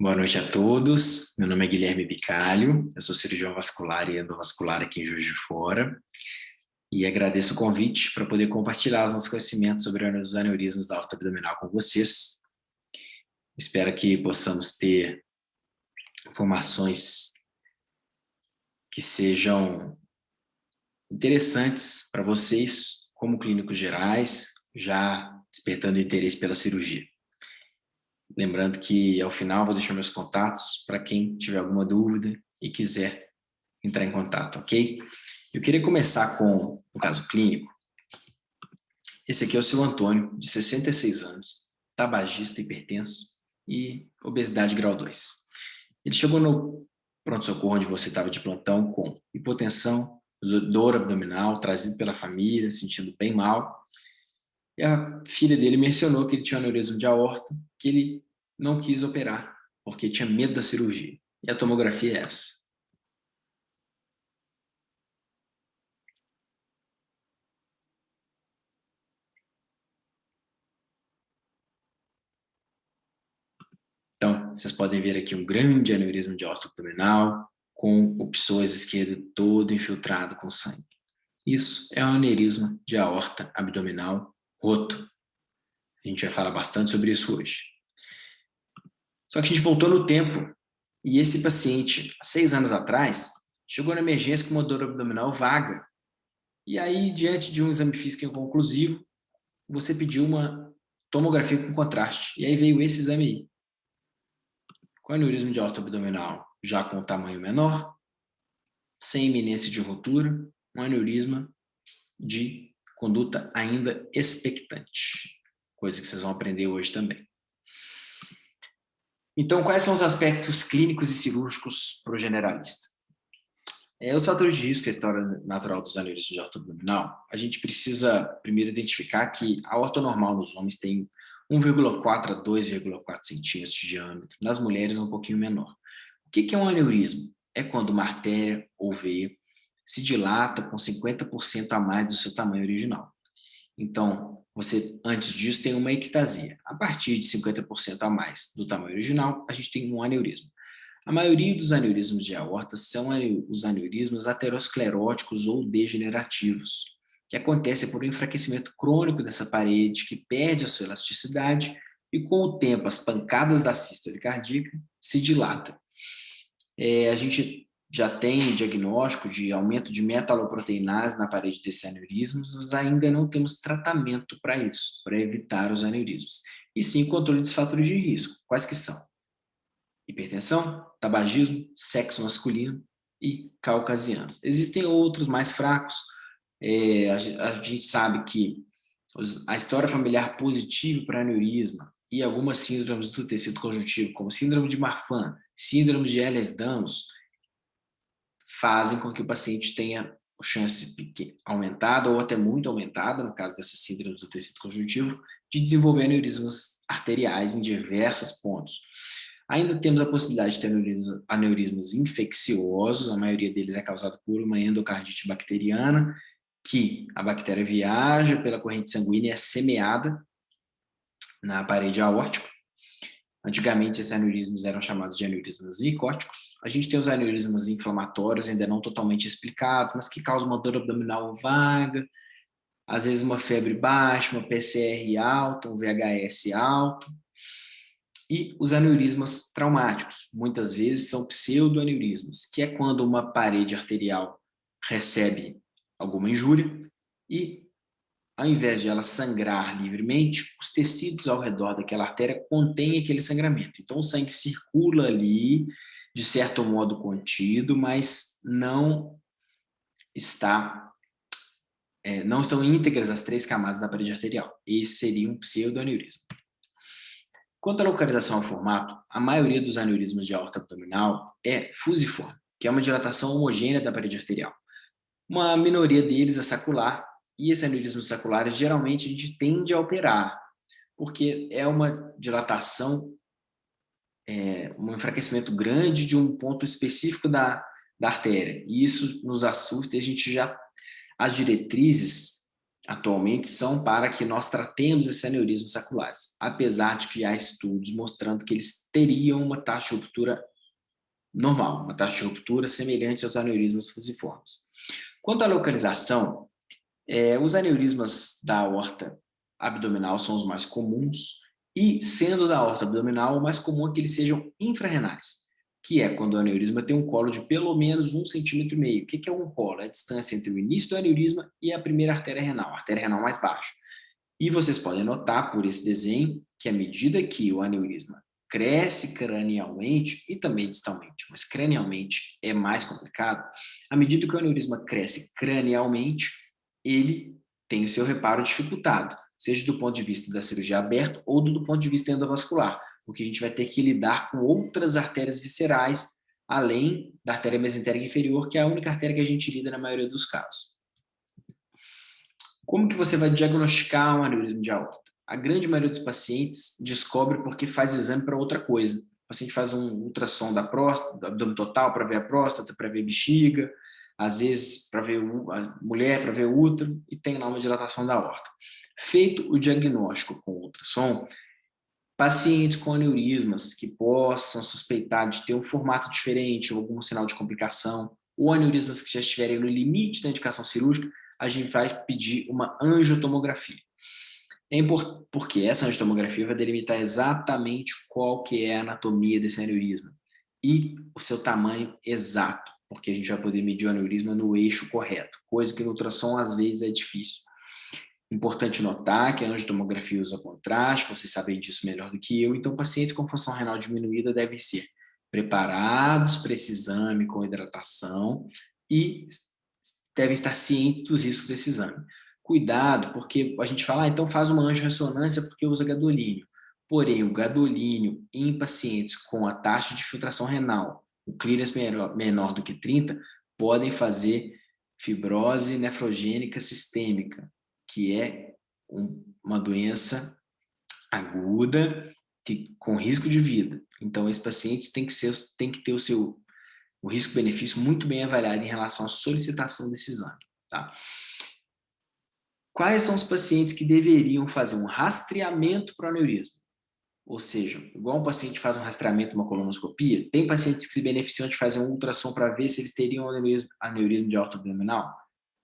Boa noite a todos. Meu nome é Guilherme Bicalho, eu sou cirurgião vascular e endovascular aqui em Juiz de Fora e agradeço o convite para poder compartilhar os nossos conhecimentos sobre os aneurismas da aorta abdominal com vocês. Espero que possamos ter informações que sejam interessantes para vocês, como clínicos gerais, já despertando interesse pela cirurgia. Lembrando que, ao final, vou deixar meus contatos para quem tiver alguma dúvida e quiser entrar em contato, ok? Eu queria começar com o caso clínico. Esse aqui é o seu Antônio, de 66 anos, tabagista, hipertenso e obesidade grau 2. Ele chegou no pronto-socorro onde você estava de plantão com hipotensão, dor abdominal, trazido pela família, sentindo bem mal. E a filha dele mencionou que ele tinha um aneurisma de aorta, que ele não quis operar, porque tinha medo da cirurgia. E a tomografia é essa. Então, vocês podem ver aqui um grande aneurisma de aorta abdominal, com o psoas esquerdo todo infiltrado com sangue. Isso é um aneurisma de aorta abdominal roto. A gente vai falar bastante sobre isso hoje. Só que a gente voltou no tempo, e esse paciente, há 6 anos atrás, chegou na emergência com uma dor abdominal vaga. E aí, diante de um exame físico inconclusivo, você pediu uma tomografia com contraste. E aí veio esse exame aí. Com aneurisma de aorta abdominal já com tamanho menor, sem iminência de ruptura, um aneurisma de conduta ainda expectante. Coisa que vocês vão aprender hoje também. Então, quais são os aspectos clínicos e cirúrgicos para o generalista? Os fatores de risco, a história natural dos aneurismas de aorta abdominal, a gente precisa primeiro identificar que a aorta normal nos homens tem 1,4 a 2,4 centímetros de diâmetro, nas mulheres um pouquinho menor. O que é um aneurisma? É quando uma artéria ou veia se dilata com 50% a mais do seu tamanho original. Então, você, antes disso, tem uma ectasia. A partir de 50% a mais do tamanho original, a gente tem um aneurisma. A maioria dos aneurismas de aorta são os aneurismas ateroscleróticos ou degenerativos, que acontecem por um enfraquecimento crônico dessa parede, que perde a sua elasticidade e, com o tempo, as pancadas da sístole cardíaca se dilatam. A gente já tem diagnóstico de aumento de metaloproteinase na parede desses aneurismas, mas ainda não temos tratamento para isso, para evitar os aneurismas. E sim, controle dos fatores de risco. Quais que são? Hipertensão, tabagismo, sexo masculino e caucasianos. Existem outros mais fracos. A gente sabe que a história familiar positiva para aneurisma e algumas síndromes do tecido conjuntivo, como síndrome de Marfan, síndrome de Ehlers-Danlos, fazem com que o paciente tenha chance aumentada ou até muito aumentada, no caso dessas síndromes do tecido conjuntivo, de desenvolver aneurismas arteriais em diversos pontos. Ainda temos a possibilidade de ter aneurismas infecciosos, a maioria deles é causado por uma endocardite bacteriana, que a bactéria viaja pela corrente sanguínea e é semeada na parede aórtica. Antigamente, esses aneurismas eram chamados de aneurismas micóticos. A gente tem os aneurismas inflamatórios, ainda não totalmente explicados, mas que causam uma dor abdominal vaga, às vezes uma febre baixa, uma PCR alta, um VHS alto. E os aneurismas traumáticos, muitas vezes são pseudoaneurismas, que é quando uma parede arterial recebe alguma injúria e, ao invés de ela sangrar livremente, os tecidos ao redor daquela artéria contêm aquele sangramento. Então, o sangue circula ali, de certo modo contido, mas não estão íntegras as 3 camadas da parede arterial. Esse seria um pseudoaneurisma. Quanto à localização ao formato, a maioria dos aneurismas de aorta abdominal é fusiforme, que é uma dilatação homogênea da parede arterial. Uma minoria deles é sacular, e esses aneurismas saculares geralmente a gente tende a operar, porque é uma dilatação, um enfraquecimento grande de um ponto específico da artéria, e isso nos assusta, e a gente já, as diretrizes atualmente são para que nós tratemos esses aneurismas saculares, apesar de que há estudos mostrando que eles teriam uma taxa de ruptura normal, uma taxa de ruptura semelhante aos aneurismas fusiformes. Quanto à localização, os aneurismas da aorta abdominal são os mais comuns, e sendo da aorta abdominal, o mais comum é que eles sejam infrarrenais, que é quando o aneurisma tem um colo de pelo menos 1,5 cm. O que é um colo? É a distância entre o início do aneurisma e a primeira artéria renal, a artéria renal mais baixa. E vocês podem notar por esse desenho que à medida que o aneurisma cresce cranialmente e também distalmente, mas cranialmente é mais complicado, à medida que o aneurisma cresce cranialmente, ele tem o seu reparo dificultado, seja do ponto de vista da cirurgia aberta ou do ponto de vista endovascular, porque a gente vai ter que lidar com outras artérias viscerais, além da artéria mesentérica inferior, que é a única artéria que a gente lida na maioria dos casos. Como que você vai diagnosticar um aneurisma de aorta? A grande maioria dos pacientes descobre porque faz exame para outra coisa. O paciente faz um ultrassom da próstata, do abdômen total para ver a próstata, para ver a bexiga, às vezes para ver a mulher, para ver o útero, e tem lá uma dilatação da aorta. Feito o diagnóstico com ultrassom, pacientes com aneurismas que possam suspeitar de ter um formato diferente ou algum sinal de complicação, ou aneurismas que já estiverem no limite da indicação cirúrgica, a gente vai pedir uma angiotomografia. Porque essa angiotomografia vai delimitar exatamente qual que é a anatomia desse aneurisma e o seu tamanho exato, porque a gente vai poder medir o aneurisma no eixo correto, coisa que no ultrassom às vezes é difícil. Importante notar que a angiotomografia usa contraste, vocês sabem disso melhor do que eu, então pacientes com função renal diminuída devem ser preparados para esse exame com hidratação e devem estar cientes dos riscos desse exame. Cuidado, porque a gente fala, então faz uma angiorressonância porque usa gadolínio. Porém, o gadolínio em pacientes com a taxa de filtração renal, o clearance menor do que 30, podem fazer fibrose nefrogênica sistêmica, que é uma doença aguda com risco de vida. Então, esses pacientes têm que ter o risco-benefício muito bem avaliado em relação à solicitação desse exame. Tá? Quais são os pacientes que deveriam fazer um rastreamento para o aneurisma? Ou seja, igual um paciente faz um rastreamento, uma colonoscopia, tem pacientes que se beneficiam de fazer um ultrassom para ver se eles teriam aneurisma de aorta abdominal?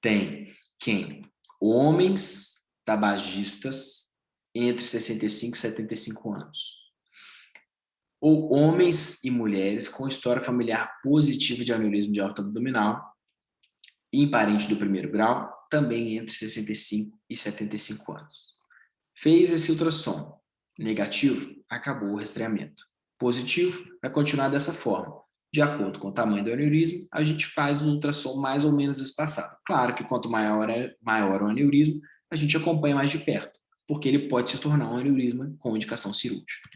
Tem. Quem? Homens tabagistas entre 65 e 75 anos. Ou homens e mulheres com história familiar positiva de aneurisma de aorta abdominal, em parente do primeiro grau, também entre 65 e 75 anos. Fez esse ultrassom. Negativo, acabou o rastreamento. Positivo, vai continuar dessa forma. De acordo com o tamanho do aneurisma, a gente faz um ultrassom mais ou menos espaçado. Claro que quanto maior o aneurisma, a gente acompanha mais de perto, porque ele pode se tornar um aneurisma com indicação cirúrgica.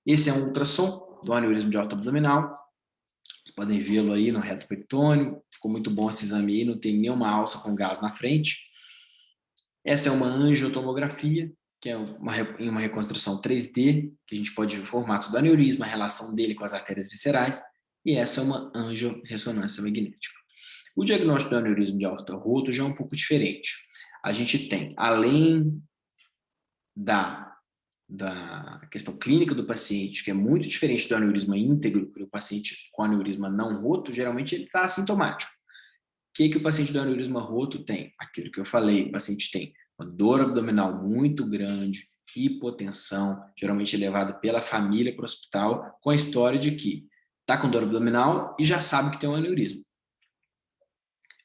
Esse é um ultrassom do aneurisma de aorta abdominal. Vocês podem vê-lo aí no reto peritônio. Ficou muito bom esse exame aí, não tem nenhuma alça com gás na frente. Essa é uma angiotomografia, que é uma reconstrução 3D, que a gente pode ver o formato do aneurisma, a relação dele com as artérias viscerais, e essa é uma angiorressonância magnética. O diagnóstico do aneurisma de aorta roto já é um pouco diferente. A gente tem, além da questão clínica do paciente, que é muito diferente do aneurisma íntegro, que o paciente com aneurisma não roto, geralmente ele está assintomático. O que o paciente do aneurisma roto tem? Aquilo que eu falei, o paciente tem uma dor abdominal muito grande, hipotensão, geralmente levado pela família para o hospital, com a história de que está com dor abdominal e já sabe que tem um aneurisma.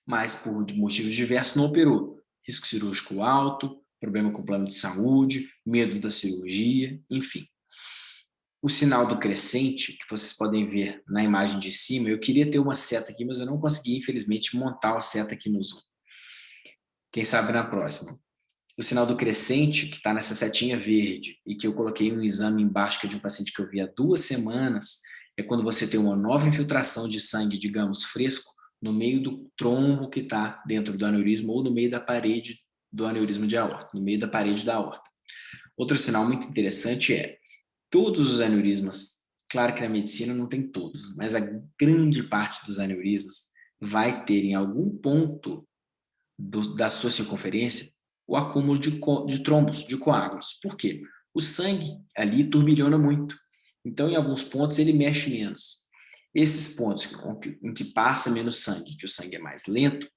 Mas por motivos diversos não operou. Risco cirúrgico alto, problema com plano de saúde, medo da cirurgia, enfim. O sinal do crescente, que vocês podem ver na imagem de cima, eu queria ter uma seta aqui, mas eu não consegui, infelizmente, montar a seta aqui no Zoom. Quem sabe na próxima. O sinal do crescente, que está nessa setinha verde, e que eu coloquei um exame embaixo, que é de um paciente que eu vi há 2 semanas, é quando você tem uma nova infiltração de sangue, digamos, fresco, no meio do trombo que está dentro do aneurisma ou no meio da parede do aneurisma de aorta, no meio da parede da aorta. Outro sinal muito interessante é todos os aneurismas, claro que na medicina não tem todos, mas a grande parte dos aneurismas vai ter em algum ponto da sua circunferência o acúmulo de trombos, de coágulos. Por quê? O sangue ali turbilhona muito. Então, em alguns pontos, ele mexe menos. Esses pontos em que passa menos sangue, que o sangue é mais lento,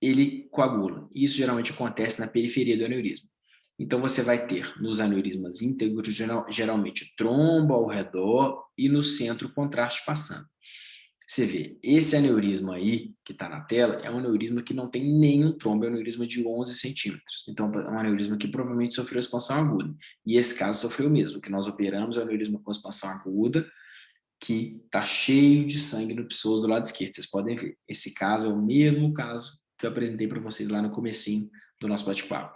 ele coagula. Isso geralmente acontece na periferia do aneurisma. Então, você vai ter nos aneurismas íntegros, geralmente trombo ao redor e no centro contraste passando. Você vê, esse aneurisma aí, que está na tela, é um aneurisma que não tem nenhum trombo, é um aneurisma de 11 centímetros. Então, é um aneurisma que provavelmente sofreu expansão aguda. E esse caso sofreu mesmo, que nós operamos é um aneurisma com expansão aguda, que está cheio de sangue no psoas do lado esquerdo. Vocês podem ver, esse caso é o mesmo caso que eu apresentei para vocês lá no comecinho do nosso bate-papo.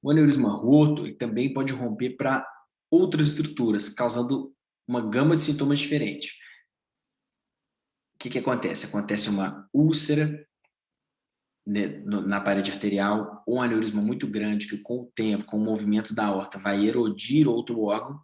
O aneurisma roto ele também pode romper para outras estruturas, causando uma gama de sintomas diferentes. O que acontece? Acontece uma úlcera, né, na parede arterial, ou um aneurisma muito grande que com o tempo, com o movimento da aorta, vai erodir outro órgão.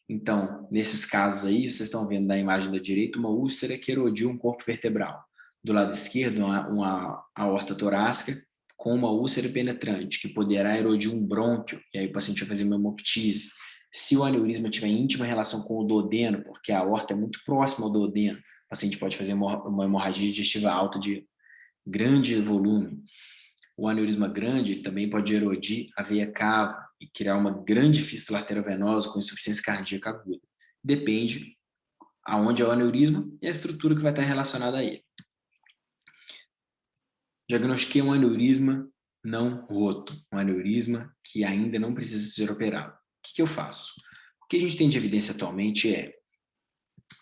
Então, nesses casos aí, vocês estão vendo na imagem da direita uma úlcera que erodiu um corpo vertebral. Do lado esquerdo, uma aorta torácica com uma úlcera penetrante, que poderá erodir um brônquio, e aí o paciente vai fazer uma hemoptise. Se o aneurisma tiver íntima relação com o duodeno, porque a aorta é muito próxima ao duodeno, o paciente pode fazer uma hemorragia digestiva alta de grande volume. O aneurisma grande ele também pode erodir a veia cava e criar uma grande fístula arteriovenosa com insuficiência cardíaca aguda. Depende aonde é o aneurisma e a estrutura que vai estar relacionada a ele. Diagnostiquei um aneurisma não roto, um aneurisma que ainda não precisa ser operado. O que eu faço? O que a gente tem de evidência atualmente é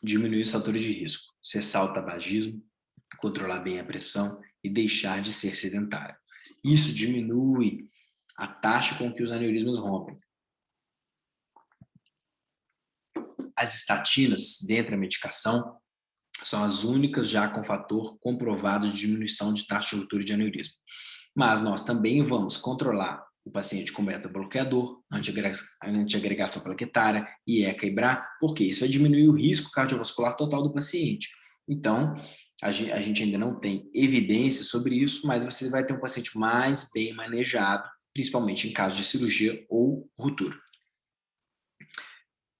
diminuir os fatores de risco, cessar o tabagismo, controlar bem a pressão e deixar de ser sedentário. Isso diminui a taxa com que os aneurismas rompem. As estatinas, dentre a medicação, são as únicas já com fator comprovado de diminuição de taxa de ruptura de aneurisma. Mas nós também vamos controlar o paciente com beta-bloqueador, antiagregação plaquetária, IECA e BRA, porque isso vai diminuir o risco cardiovascular total do paciente. Então, a gente ainda não tem evidência sobre isso, mas você vai ter um paciente mais bem manejado, principalmente em caso de cirurgia ou ruptura.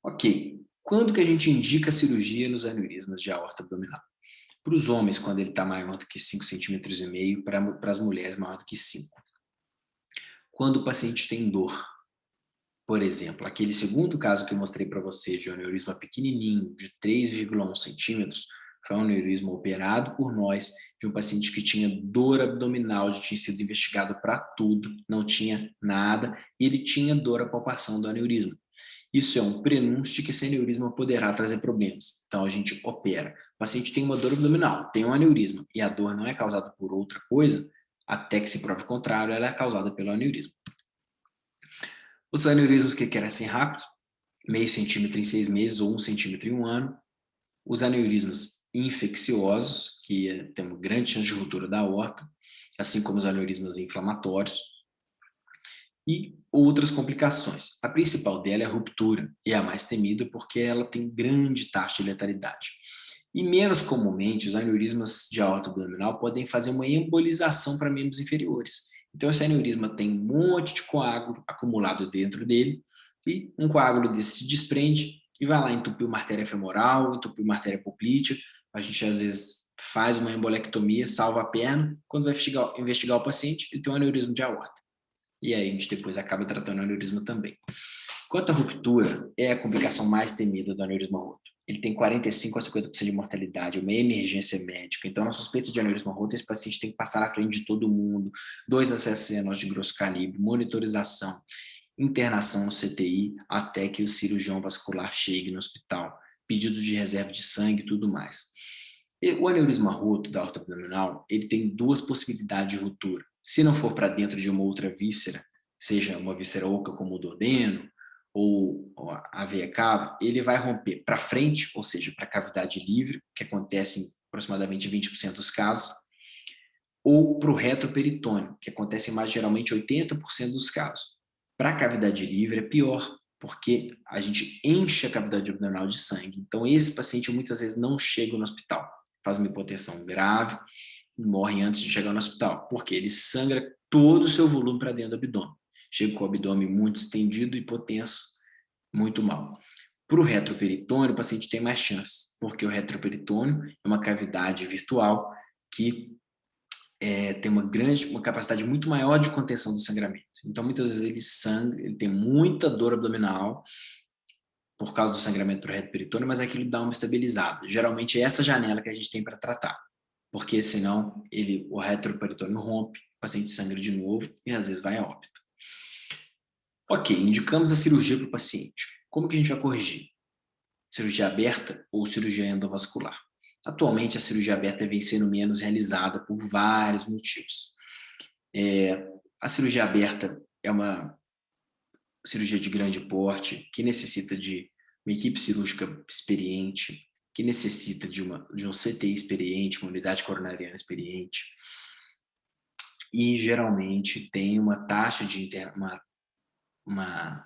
Ok, quando que a gente indica cirurgia nos aneurismas de aorta abdominal? Para os homens, quando ele está maior do que 5,5 cm, para as mulheres, maior do que 5. Quando o paciente tem dor, por exemplo, aquele segundo caso que eu mostrei para vocês de um aneurisma pequenininho, de 3,1 centímetros, foi um aneurisma operado por nós, de um paciente que tinha dor abdominal, já tinha sido investigado para tudo, não tinha nada, e ele tinha dor à palpação do aneurisma. Isso é um prenúncio de que esse aneurisma poderá trazer problemas. Então, a gente opera. O paciente tem uma dor abdominal, tem um aneurisma, e a dor não é causada por outra coisa, até que se prove o contrário, ela é causada pelo aneurisma. Os aneurismos que crescem rápido, meio centímetro em 6 meses ou 1 centímetro em 1 ano. Os aneurismas infecciosos, que tem uma grande chance de ruptura da aorta, assim como os aneurismas inflamatórios. E outras complicações. A principal dela é a ruptura, e é a mais temida porque ela tem grande taxa de letalidade. E menos comumente, os aneurismas de aorta abdominal podem fazer uma embolização para membros inferiores. Então, esse aneurisma tem um monte de coágulo acumulado dentro dele, e um coágulo desse se desprende e vai lá entupir uma artéria femoral, entupir uma artéria poplítea. A gente, às vezes, faz uma embolectomia, salva a perna. Quando vai investigar o paciente, ele tem um aneurisma de aorta. E aí a gente depois acaba tratando o aneurisma também. Quanto à ruptura, é a complicação mais temida do aneurisma roto. Ele tem 45% a 50% de mortalidade, uma emergência médica. Então, na suspeita de aneurisma roto, esse paciente tem que passar na frente de todo mundo, 2 acessos venosos de grosso calibre, monitorização, internação no CTI, até que o cirurgião vascular chegue no hospital, pedido de reserva de sangue e tudo mais. O aneurisma roto da aorta abdominal, ele tem 2 possibilidades de ruptura. Se não for para dentro de uma outra víscera, seja uma víscera oca como o duodeno, ou a veia cava, ele vai romper para frente, ou seja, para a cavidade livre, que acontece em aproximadamente 20% dos casos, ou para o retroperitônio, que acontece em mais geralmente 80% dos casos. Para a cavidade livre é pior, porque a gente enche a cavidade abdominal de sangue. Então, esse paciente muitas vezes não chega no hospital, faz uma hipotensão grave, morrem antes de chegar no hospital, porque ele sangra todo o seu volume para dentro do abdômen. Chega com o abdômen muito estendido, hipotenso, muito mal. Para o retroperitônio, o paciente tem mais chance, porque o retroperitônio é uma cavidade virtual que tem uma capacidade muito maior de contenção do sangramento. Então, muitas vezes ele sangra, ele tem muita dor abdominal por causa do sangramento para o retroperitônio, mas aquilo dá uma estabilizada. Geralmente é essa janela que a gente tem para tratar, porque senão o retroperitônio rompe, o paciente sangra de novo e às vezes vai a óbito. Ok, indicamos a cirurgia para o paciente. Como que a gente vai corrigir? Cirurgia aberta ou cirurgia endovascular? Atualmente, a cirurgia aberta vem sendo menos realizada por vários motivos. A cirurgia aberta é uma cirurgia de grande porte, que necessita de uma equipe cirúrgica experiente, que necessita de um CTI experiente, uma unidade coronariana experiente, e geralmente tem uma taxa de uma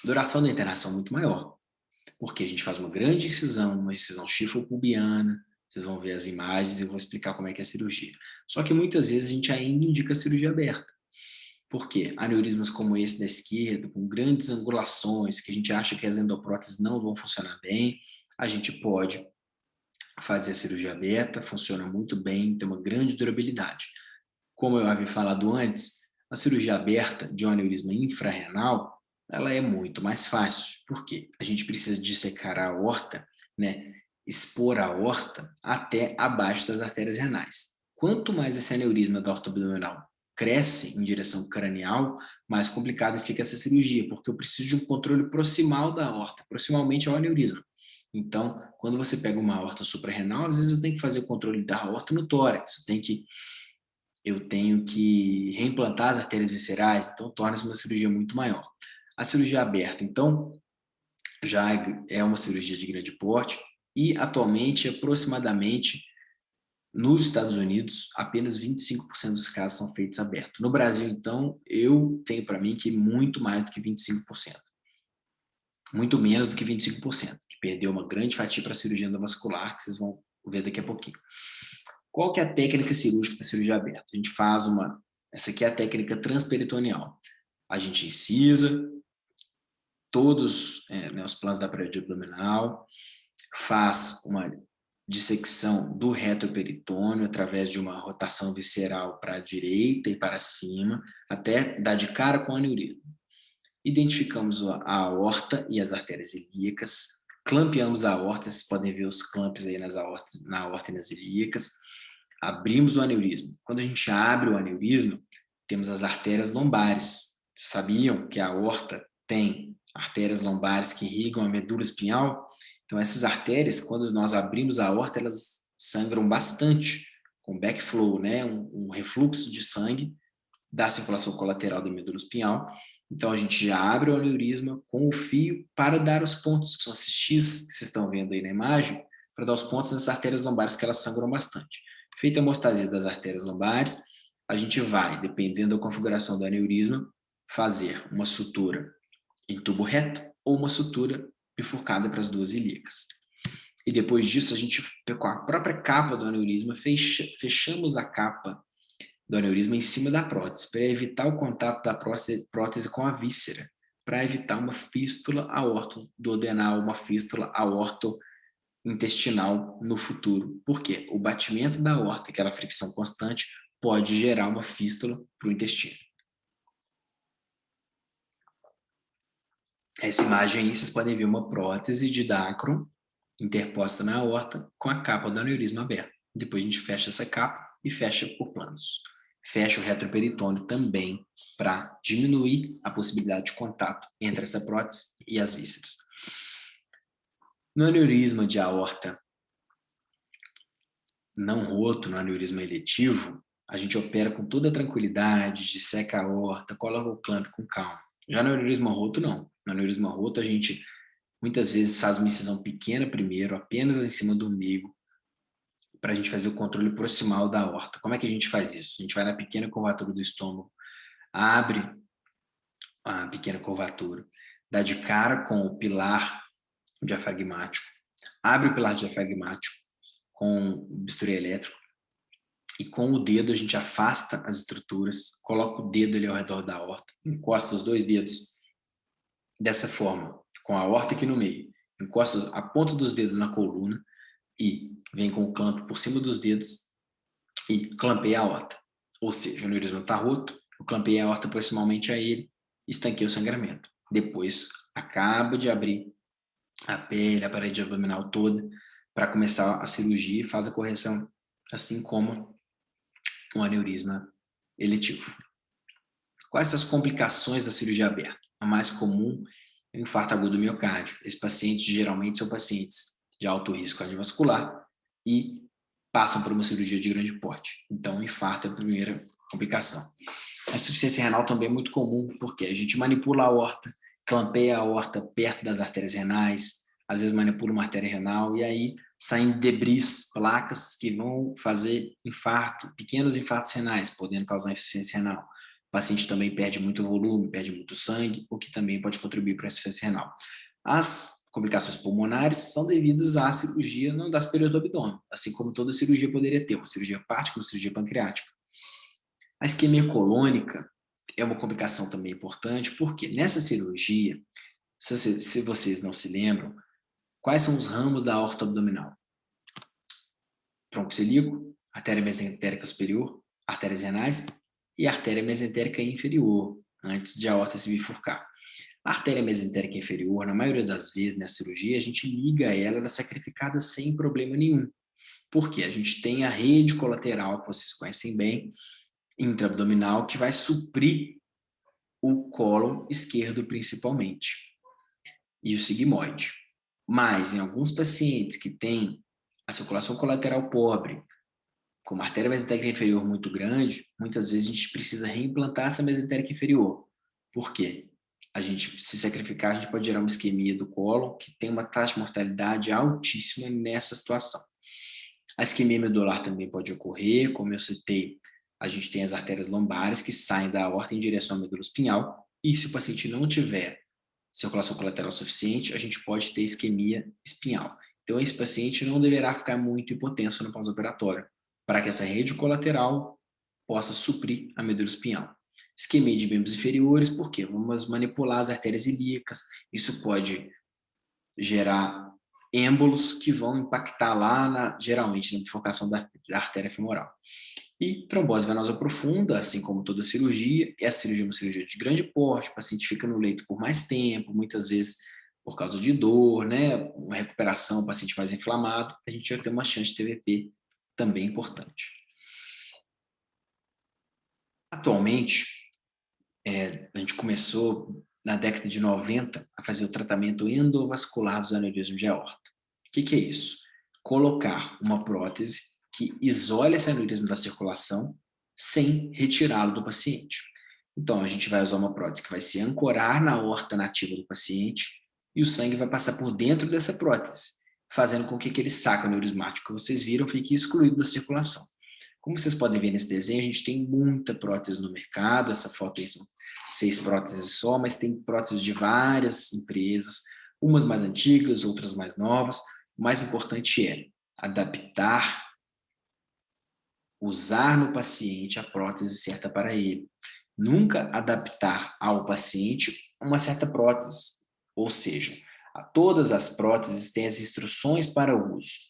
duração da internação muito maior, porque a gente faz uma grande incisão, uma incisão chifropubiana, vocês vão ver as imagens e eu vou explicar como é que é a cirurgia. Só que muitas vezes a gente ainda indica a cirurgia aberta. Por quê? Aneurismas como esse da esquerda, com grandes angulações, que a gente acha que as endopróteses não vão funcionar bem, a gente pode fazer a cirurgia aberta, funciona muito bem, tem uma grande durabilidade. Como eu havia falado antes, a cirurgia aberta de um aneurisma infrarrenal, ela é muito mais fácil. Por quê? A gente precisa dissecar a aorta, né? Expor a aorta até abaixo das artérias renais. Quanto mais esse aneurisma da aorta abdominal cresce em direção cranial, mais complicada fica essa cirurgia, porque eu preciso de um controle proximal da aorta, proximalmente ao aneurisma. Então, quando você pega uma aorta suprarrenal, às vezes eu tenho que fazer o controle da aorta no tórax, eu tenho que reimplantar as artérias viscerais, então torna-se uma cirurgia muito maior. A cirurgia aberta, então, já é uma cirurgia de grande porte e, atualmente, aproximadamente, nos Estados Unidos, apenas 25% dos casos são feitos abertos. No Brasil, então, eu tenho para mim que muito mais do que 25%. Muito menos do que 25%, que perdeu uma grande fatia para a cirurgia endovascular, que vocês vão ver daqui a pouquinho. Qual que é a técnica cirúrgica da cirurgia aberta? A gente faz essa aqui é a técnica transperitoneal. A gente incisa todos né, os planos da parede abdominal, faz uma dissecção do retroperitônio através de uma rotação visceral para a direita e para cima, até dar de cara com o aneurisma. Identificamos a aorta e as artérias ilíacas, clampeamos a aorta, vocês podem ver os clamps aí na aorta e nas ilíacas, abrimos o aneurisma. Quando a gente abre o aneurisma, temos as artérias lombares. Vocês sabiam que a aorta tem artérias lombares que irrigam a medula espinhal? Então, essas artérias, quando nós abrimos a aorta, elas sangram bastante, com backflow, né? um refluxo de sangue da circulação colateral da medula espinhal. Então, a gente já abre o aneurisma com o fio para dar os pontos, que são esses X que vocês estão vendo aí na imagem, para dar os pontos nas artérias lombares, que elas sangram bastante. Feita a hemostasia das artérias lombares, a gente vai, dependendo da configuração do aneurisma, fazer uma sutura em tubo reto ou uma sutura bifurcada para as duas ilíacas. E depois disso, a gente, com a própria capa do aneurisma, fechamos a capa do aneurisma em cima da prótese, para evitar o contato da prótese com a víscera, para evitar uma fístula aortoduodenal, uma fístula aortointestinal no futuro. Por quê? O batimento da aorta, aquela fricção constante, pode gerar uma fístula para o intestino. Essa imagem aí, vocês podem ver uma prótese de Dacron interposta na aorta com a capa do aneurisma aberta. Depois a gente fecha essa capa e fecha por planos. Fecha o retroperitônio também para diminuir a possibilidade de contato entre essa prótese e as vísceras. No aneurisma de aorta não roto, no aneurisma eletivo, a gente opera com toda a tranquilidade, disseca a aorta, coloca o clamp com calma. Já no aneurisma roto, não. No aneurisma roto, a gente muitas vezes faz uma incisão pequena primeiro, apenas em cima do umbigo, para a gente fazer o controle proximal da aorta. Como é que a gente faz isso? A gente vai na pequena curvatura do estômago, abre a pequena curvatura, dá de cara com o pilar diafragmático, abre o pilar diafragmático com o bisturi elétrico, e com o dedo a gente afasta as estruturas, coloca o dedo ali ao redor da aorta, encosta os 2 dedos dessa forma, com a aorta aqui no meio, encosta a ponta dos dedos na coluna e vem com o clamp por cima dos dedos e clampeia a aorta. Ou seja, o aneurisma está roto, eu clampei a aorta proximamente a ele, estanquei o sangramento. Depois, acaba de abrir a pele, a parede abdominal toda, para começar a cirurgia e faz a correção, assim como um aneurisma eletivo. Quais as complicações da cirurgia aberta? A mais comum é o infarto agudo do miocárdio. Esses pacientes geralmente são pacientes de alto risco cardiovascular e passam por uma cirurgia de grande porte. Então, o infarto é a primeira complicação. A insuficiência renal também é muito comum, porque a gente manipula a aorta, clampeia a aorta perto das artérias renais, às vezes manipula uma artéria renal, e aí saem debris, placas que vão fazer infarto, pequenos infartos renais, podendo causar insuficiência renal. O paciente também perde muito volume, perde muito sangue, o que também pode contribuir para a insuficiência renal. As complicações pulmonares são devidas à cirurgia não da superior do abdômen, assim como toda cirurgia poderia ter, uma cirurgia hepática, uma cirurgia pancreática. A isquemia colônica é uma complicação também importante, porque nessa cirurgia, se vocês não se lembram, quais são os ramos da aorta abdominal? Tronco celíaco, artéria mesentérica superior, artérias renais e artéria mesentérica inferior, antes de a aorta se bifurcar. A artéria mesentérica inferior, na maioria das vezes, nessa cirurgia, a gente liga ela, ela é sacrificada sem problema nenhum. Por quê? A gente tem a rede colateral, que vocês conhecem bem, intraabdominal, que vai suprir o cólon esquerdo principalmente, e o sigmoide. Mas, em alguns pacientes que têm a circulação colateral pobre, com uma artéria mesentérica inferior muito grande, muitas vezes a gente precisa reimplantar essa mesentérica inferior. Por quê? A gente, se sacrificar, a gente pode gerar uma isquemia do cólon, que tem uma taxa de mortalidade altíssima nessa situação. A isquemia medular também pode ocorrer, como eu citei, a gente tem as artérias lombares que saem da aorta em direção à medula espinhal, e se o paciente não tiver circulação colateral suficiente, a gente pode ter isquemia espinhal. Então, esse paciente não deverá ficar muito hipotenso no pós-operatório, para que essa rede colateral possa suprir a medula espinhal. Isquemia de membros inferiores, por quê? Vamos manipular as artérias ilíacas, isso pode gerar êmbolos que vão impactar lá, geralmente, na bifurcação da artéria femoral. E trombose venosa profunda, assim como toda cirurgia, essa cirurgia é uma cirurgia de grande porte, o paciente fica no leito por mais tempo, muitas vezes por causa de dor, né? Uma recuperação, o paciente mais inflamado, a gente vai ter uma chance de TVP também importante. Atualmente, a gente começou na década de 90 a fazer o tratamento endovascular dos aneurismos de aorta. O que é isso? Colocar uma prótese que isole esse aneurisma da circulação sem retirá-lo do paciente. Então, a gente vai usar uma prótese que vai se ancorar na aorta nativa do paciente e o sangue vai passar por dentro dessa prótese, fazendo com que aquele saco aneurismático que vocês viram fique excluído da circulação. Como vocês podem ver nesse desenho, a gente tem muita prótese no mercado, essa foto aí são 6 próteses só, mas tem próteses de várias empresas, umas mais antigas, outras mais novas. O mais importante é adaptar, usar no paciente a prótese certa para ele. Nunca adaptar ao paciente uma certa prótese, ou seja, a todas as próteses têm as instruções para o uso.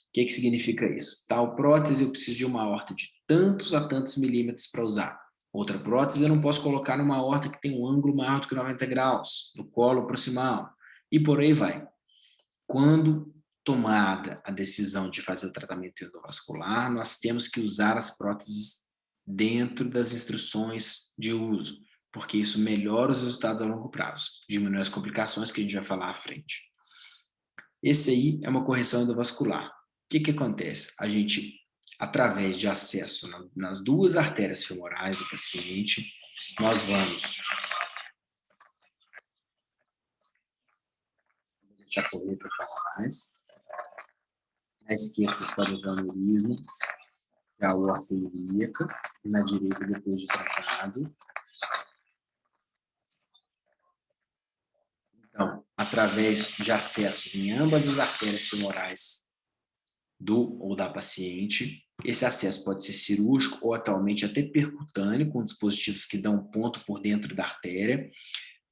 O que significa isso? Tal prótese eu preciso de uma aorta de tantos a tantos milímetros para usar. Outra prótese eu não posso colocar numa aorta que tem um ângulo maior do que 90 graus, do colo proximal, e por aí vai. Quando tomada a decisão de fazer o tratamento endovascular, nós temos que usar as próteses dentro das instruções de uso, porque isso melhora os resultados a longo prazo, diminui as complicações que a gente vai falar à frente. Esse aí é uma correção endovascular. O que acontece? A gente, através de acesso nas 2 artérias femorais do paciente, nós vamos deixar correr para falar mais. Na esquerda vocês podem ver o aneurisma, a aorta ilíaca, e na direita, depois de tratado. Então, através de acessos em ambas as artérias femorais do ou da paciente, Esse acesso pode ser cirúrgico ou atualmente até percutâneo, com dispositivos que dão ponto por dentro da artéria.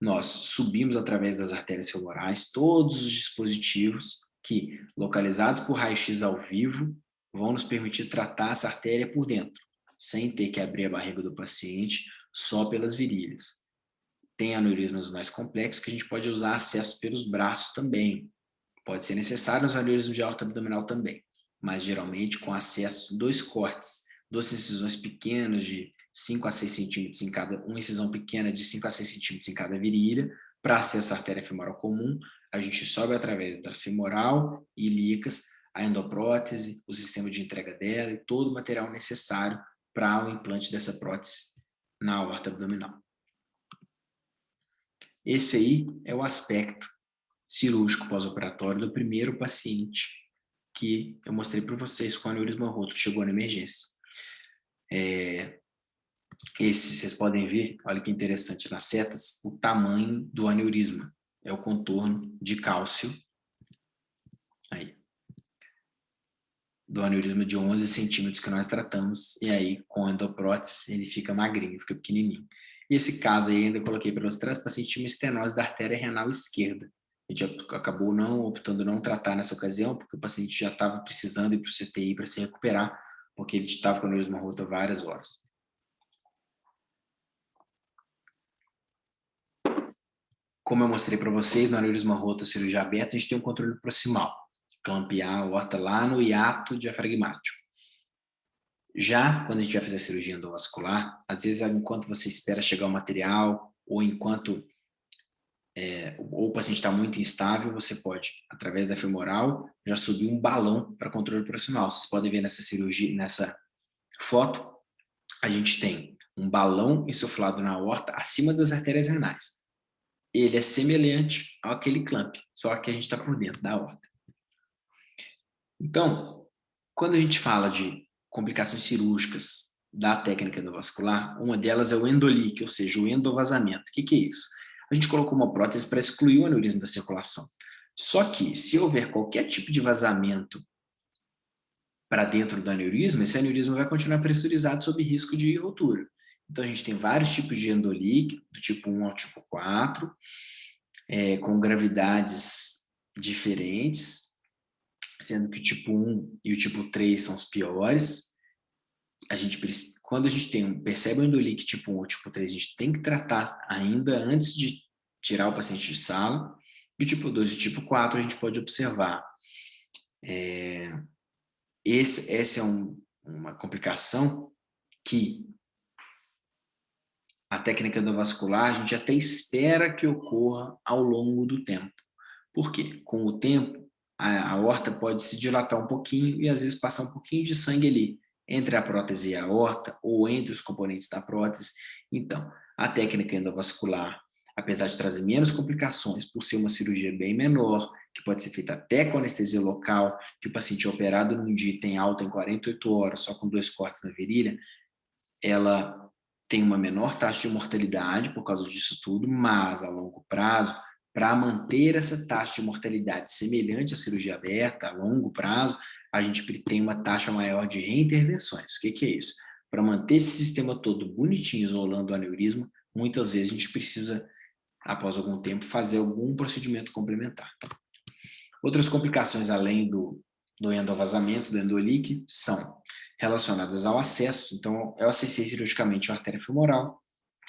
Nós subimos através das artérias femorais todos os dispositivos que, localizados por raio-x ao vivo, vão nos permitir tratar essa artéria por dentro, sem ter que abrir a barriga do paciente só pelas virilhas. Tem aneurismas mais complexos que a gente pode usar acesso pelos braços também. Pode ser necessário os aneurismas de aorta abdominal também, mas geralmente com acesso, 2 cortes, 2 incisões pequenas de 5 a 6 centímetros em cada, uma incisão pequena de 5 a 6 centímetros em cada virilha, para acesso à artéria femoral comum, a gente sobe através da femoral, ilíacas, a endoprótese, o sistema de entrega dela e todo o material necessário para o implante dessa prótese na aorta abdominal. Esse aí é o aspecto cirúrgico pós-operatório do primeiro paciente que eu mostrei para vocês com aneurisma roto, que chegou na emergência. Esse, vocês podem ver, olha que interessante, nas setas, o tamanho do aneurisma. É o contorno de cálcio, aí, do aneurisma de 11 centímetros que nós tratamos, e aí com endoprótese ele fica magrinho, fica pequenininho. E esse caso aí ainda coloquei para vocês, o paciente tinha uma estenose da artéria renal esquerda. A gente acabou optando não tratar nessa ocasião, porque o paciente já estava precisando ir para o CTI para se recuperar, porque ele estava com aneurisma roto há várias horas. Como eu mostrei para vocês, no aneurisma roto, cirurgia aberta, a gente tem um controle proximal, clampear a aorta lá no hiato diafragmático. Já quando a gente vai fazer a cirurgia endovascular, às vezes enquanto você espera chegar o material, ou enquanto ou o paciente está muito instável, você pode, através da femoral, já subir um balão para controle proximal. Vocês podem ver nessa cirurgia, nessa foto, a gente tem um balão insuflado na aorta acima das artérias renais. Ele é semelhante àquele clamp, só que a gente está por dentro da aorta. Então, quando a gente fala de complicações cirúrgicas da técnica endovascular, uma delas é o endolique, ou seja, o endovazamento. O que é isso? A gente colocou uma prótese para excluir o aneurisma da circulação. Só que, se houver qualquer tipo de vazamento para dentro do aneurisma, esse aneurisma vai continuar pressurizado sob risco de ruptura. Então, a gente tem vários tipos de endolique, do tipo 1 ao tipo 4, com gravidades diferentes, sendo que o tipo 1 e o tipo 3 são os piores. Quando a gente percebe o endolique tipo 1 ou tipo 3, a gente tem que tratar ainda antes de tirar o paciente de sala. E o tipo 2 e o tipo 4 a gente pode observar. Essa é uma complicação que a técnica endovascular a gente até espera que ocorra ao longo do tempo. Por quê? Com o tempo, a aorta pode se dilatar um pouquinho e às vezes passar um pouquinho de sangue ali, entre a prótese e a aorta, ou entre os componentes da prótese. Então, a técnica endovascular, apesar de trazer menos complicações, por ser uma cirurgia bem menor, que pode ser feita até com anestesia local, que o paciente é operado num dia e tem alta em 48 horas, só com 2 cortes na virilha, ela tem uma menor taxa de mortalidade por causa disso tudo, mas a longo prazo, para manter essa taxa de mortalidade semelhante à cirurgia aberta, a longo prazo, a gente tem uma taxa maior de reintervenções. O que é isso? Para manter esse sistema todo bonitinho, isolando o aneurisma, muitas vezes a gente precisa, após algum tempo, fazer algum procedimento complementar. Outras complicações, além do endovazamento, do endolique, são relacionadas ao acesso. Então, eu acessei cirurgicamente a artéria femoral.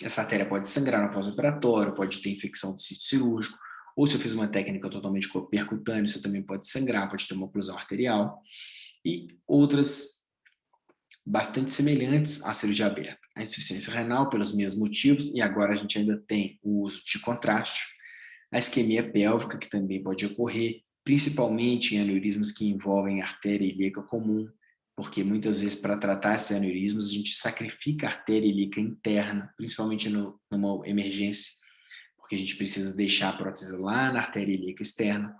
Essa artéria pode sangrar no pós-operatório, pode ter infecção do sítio cirúrgico, ou se eu fiz uma técnica totalmente percutânea, você também pode sangrar, pode ter uma oclusão arterial. E outras bastante semelhantes à cirurgia aberta. A insuficiência renal, pelos mesmos motivos, e agora a gente ainda tem o uso de contraste. A isquemia pélvica, que também pode ocorrer, principalmente em aneurismas que envolvem artéria ilíaca comum, porque muitas vezes para tratar esses aneurismas a gente sacrifica a artéria ilíaca interna, principalmente numa emergência, porque a gente precisa deixar a prótese lá na artéria ilíaca externa.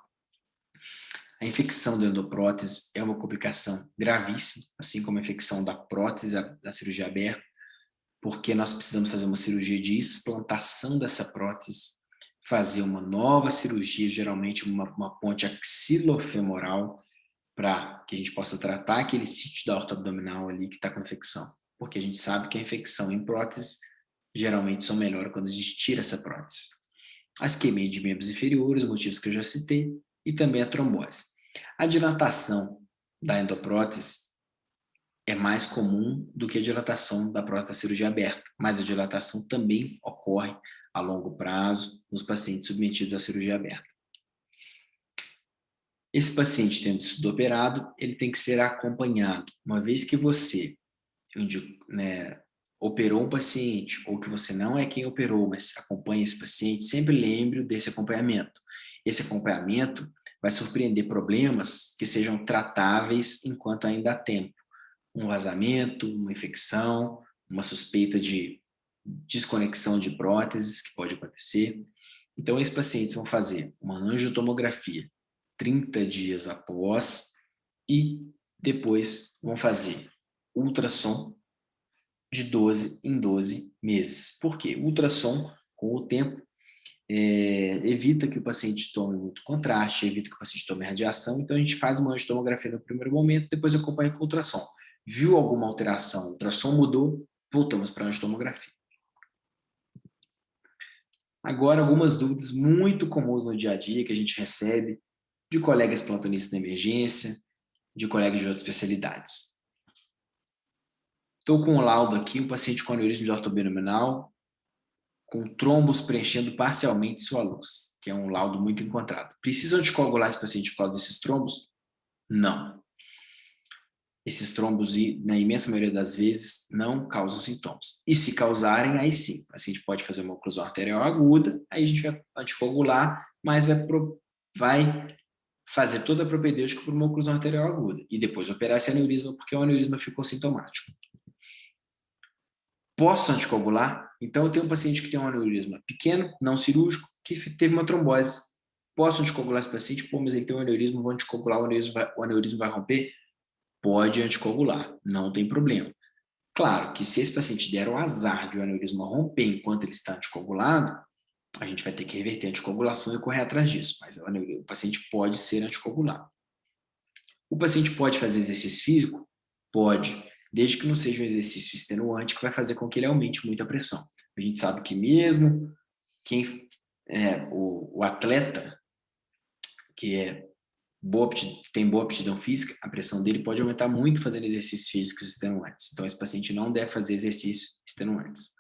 A infecção da endoprótese é uma complicação gravíssima, assim como a infecção da prótese da cirurgia aberta, porque nós precisamos fazer uma cirurgia de explantação dessa prótese, fazer uma nova cirurgia, geralmente uma ponte axilofemoral, para que a gente possa tratar aquele sítio da aorta abdominal ali que está com infecção. Porque a gente sabe que a infecção em prótese geralmente só melhora quando a gente tira essa prótese. A isquemia de membros inferiores, motivos que eu já citei, e também a trombose. A dilatação da endoprótese é mais comum do que a dilatação da prótese cirurgia aberta, mas a dilatação também ocorre a longo prazo nos pacientes submetidos à cirurgia aberta. Esse paciente tendo sido operado, ele tem que ser acompanhado. Uma vez que você operou um paciente, ou que você não é quem operou, mas acompanha esse paciente, sempre lembre desse acompanhamento. Esse acompanhamento vai surpreender problemas que sejam tratáveis enquanto ainda há tempo. Um vazamento, uma infecção, uma suspeita de desconexão de próteses, que pode acontecer. Então, esses pacientes vão fazer uma angiotomografia 30 dias após e depois vão fazer ultrassom de 12 em 12 meses. Por quê? O ultrassom, com o tempo, evita que o paciente tome muito contraste, evita que o paciente tome radiação, então a gente faz uma angiotomografia no primeiro momento, depois acompanha com ultrassom. Viu alguma alteração, o ultrassom mudou, voltamos para a angiotomografia. Agora, algumas dúvidas muito comuns no dia a dia que a gente recebe de colegas plantonistas da emergência, de colegas de outras especialidades. Estou com um laudo aqui, um paciente com aneurisma de aorta abdominal, com trombos preenchendo parcialmente sua luz, que é um laudo muito encontrado. Precisa anticoagular esse paciente por causa desses trombos? Não. Esses trombos, na imensa maioria das vezes, não causam sintomas. E se causarem, aí sim, o paciente pode fazer uma oclusão arterial aguda, aí a gente vai anticoagular, mas vai fazer toda a propedêutica por uma oclusão arterial aguda, e depois operar esse aneurisma, porque o aneurisma ficou sintomático. Posso anticoagular? Então, eu tenho um paciente que tem um aneurisma pequeno, não cirúrgico, que teve uma trombose. Posso anticoagular esse paciente? Pô, mas ele tem um aneurisma, vou anticoagular, o aneurisma vai romper? Pode anticoagular, não tem problema. Claro que se esse paciente der o azar de o aneurisma romper enquanto ele está anticoagulado, a gente vai ter que reverter a anticoagulação e correr atrás disso, mas o paciente pode ser anticoagulado. O paciente pode fazer exercício físico? Pode, desde que não seja um exercício extenuante que vai fazer com que ele aumente muito a pressão. A gente sabe que mesmo o atleta que tem boa aptidão física, a pressão dele pode aumentar muito fazendo exercícios físicos extenuantes. Então, esse paciente não deve fazer exercícios extenuantes.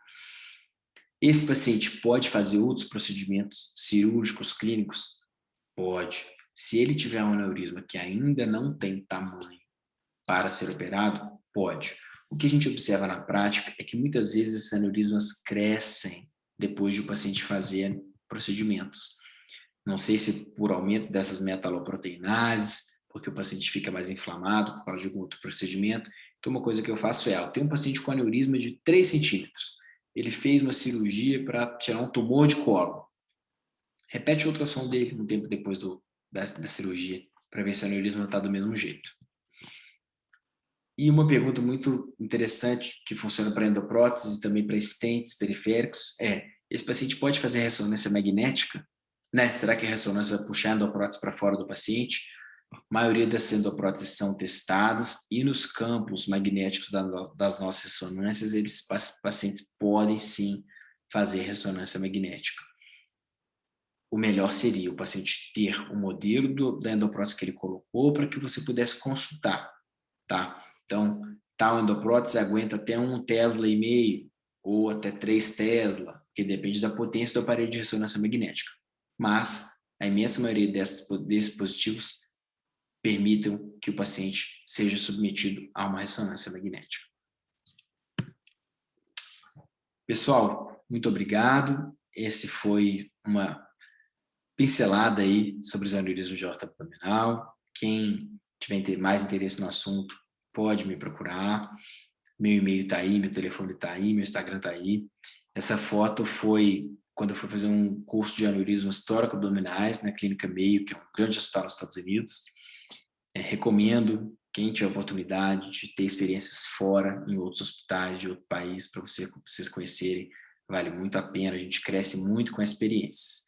Esse paciente pode fazer outros procedimentos cirúrgicos, clínicos? Pode. Se ele tiver um aneurisma que ainda não tem tamanho para ser operado, pode. O que a gente observa na prática é que muitas vezes esses aneurismas crescem depois de o paciente fazer procedimentos. Não sei se por aumento dessas metaloproteinases, porque o paciente fica mais inflamado por causa de algum outro procedimento. Então, uma coisa que eu faço eu tenho um paciente com aneurisma de 3 centímetros. Ele fez uma cirurgia para tirar um tumor de colo. Repete o ultrassom dele um tempo depois da cirurgia, para ver se o aneurisma está do mesmo jeito. E uma pergunta muito interessante, que funciona para endoprótese e também para stents periféricos, esse paciente pode fazer ressonância magnética? Será que a ressonância vai puxar a endoprótese para fora do paciente? A maioria dessas endopróteses são testadas e nos campos magnéticos das nossas ressonâncias, esses pacientes podem sim fazer ressonância magnética. O melhor seria o paciente ter o modelo da endoprótese que ele colocou para que você pudesse consultar, tá? Então, tal endoprótese aguenta até 1,5 Tesla ou até 3 Tesla, que depende da potência do aparelho de ressonância magnética. Mas a imensa maioria desses dispositivos permitem que o paciente seja submetido a uma ressonância magnética. Pessoal, muito obrigado. Esse foi uma pincelada aí sobre os aneurismas de aorta abdominal. Quem tiver mais interesse no assunto, pode me procurar. Meu e-mail está aí, meu telefone está aí, meu Instagram está aí. Essa foto foi quando eu fui fazer um curso de aneurismas tóraco-abdominais na Clínica Mayo, que é um grande hospital nos Estados Unidos. Recomendo quem tiver oportunidade de ter experiências fora, em outros hospitais de outro país, para vocês conhecerem. Vale muito a pena, a gente cresce muito com experiências.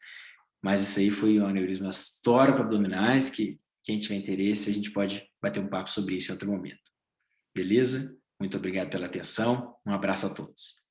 Mas isso aí foi um aneurismas tóraco-abdominais que Quem tiver interesse, a gente pode bater um papo sobre isso em outro momento. Beleza? Muito obrigado pela atenção. Um abraço a todos.